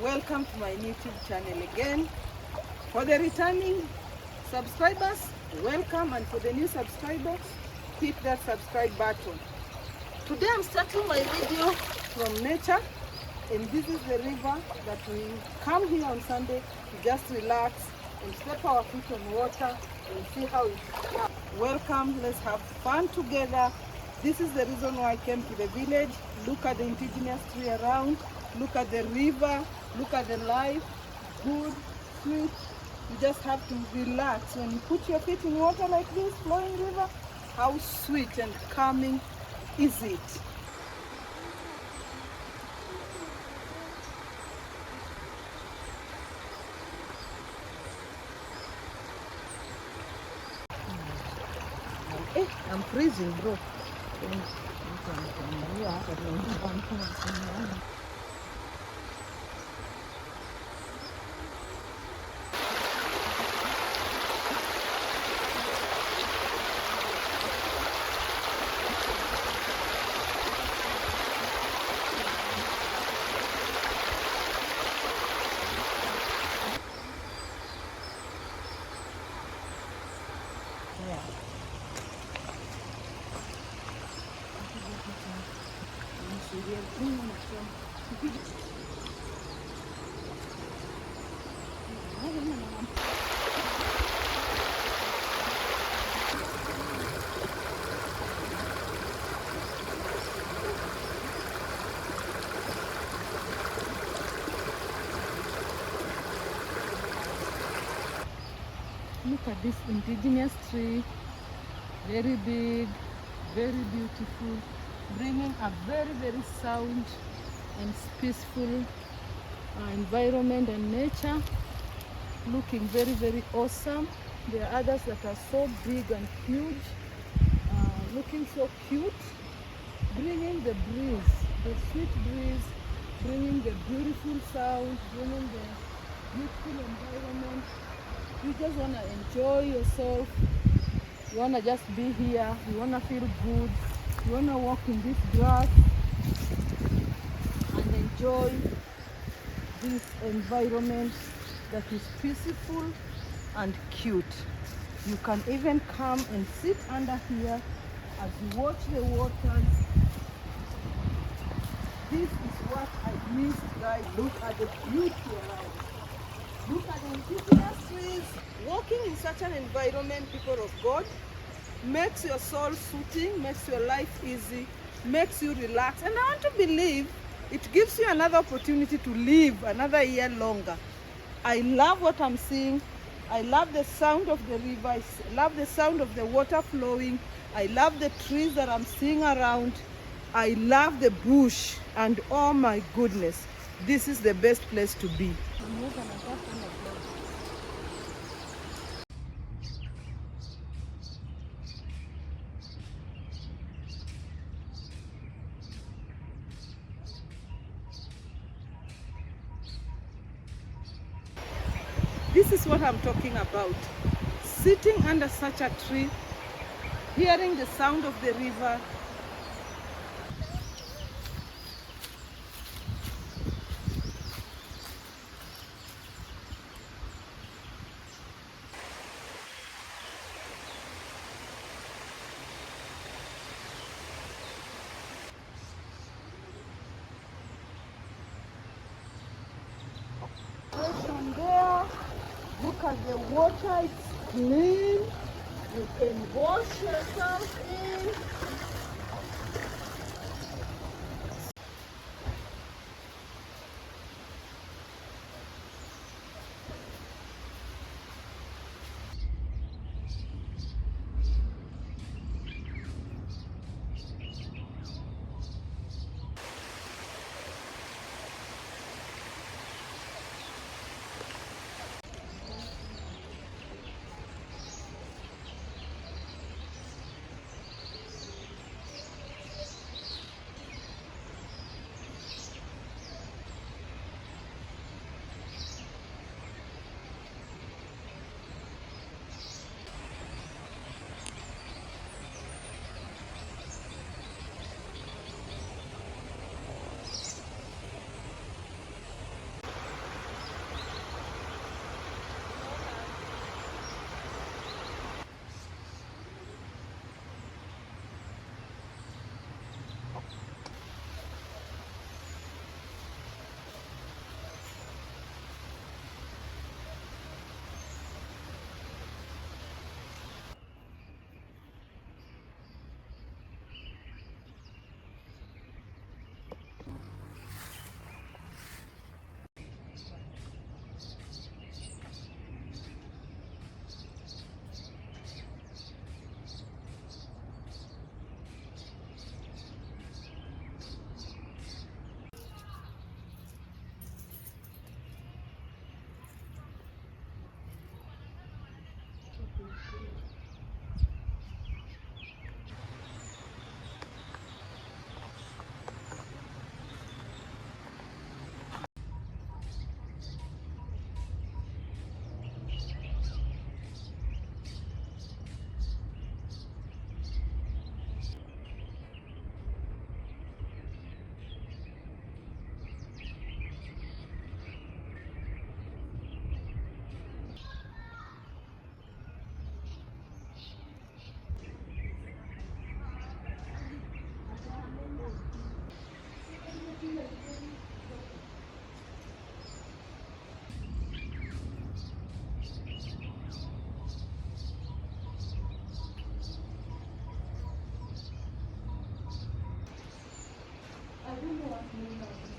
Welcome to my YouTube channel again. For the returning subscribers, welcome, and for the new subscribers, hit that subscribe button. Today I'm starting my video from nature, and this is the river that we come here on Sunday to just relax and step our feet on water and see how it's. Welcome, let's have fun together. This is the reason why I came to the village. Look at the indigenous tree around, look at the river, look at the life, good, sweet. You just have to relax. When you put your feet in water like this, flowing river, how sweet and calming is it? I'm freezing, bro. Look at this indigenous tree, very big, very beautiful, bringing a very sound and peaceful environment and nature, looking very awesome. There are others that are so big and huge, looking so cute, bringing the breeze, the sweet breeze, bringing the beautiful sound, bringing the beautiful environment. You just want to enjoy yourself. You want to just be here. You want to feel good. You want to walk in this grass and enjoy this environment that is peaceful and cute. You can even come and sit under here as you watch the waters. This is what I missed, guys. Look at the beauty around. Look at the indigenous trees. Walking in such an environment, people of God, makes your soul soothing, makes your life easy, makes you relax. And I want to believe it gives you another opportunity to live another year longer. I love what I'm seeing. I love the sound of the river. I love the sound of the water flowing. I love the trees that I'm seeing around. I love the bush. And oh my goodness, this is the best place to be. This is what I'm talking about. Sitting under such a tree, hearing the sound of the river. There. Look at the water, it's clean. You can wash yourself in. don't know what made us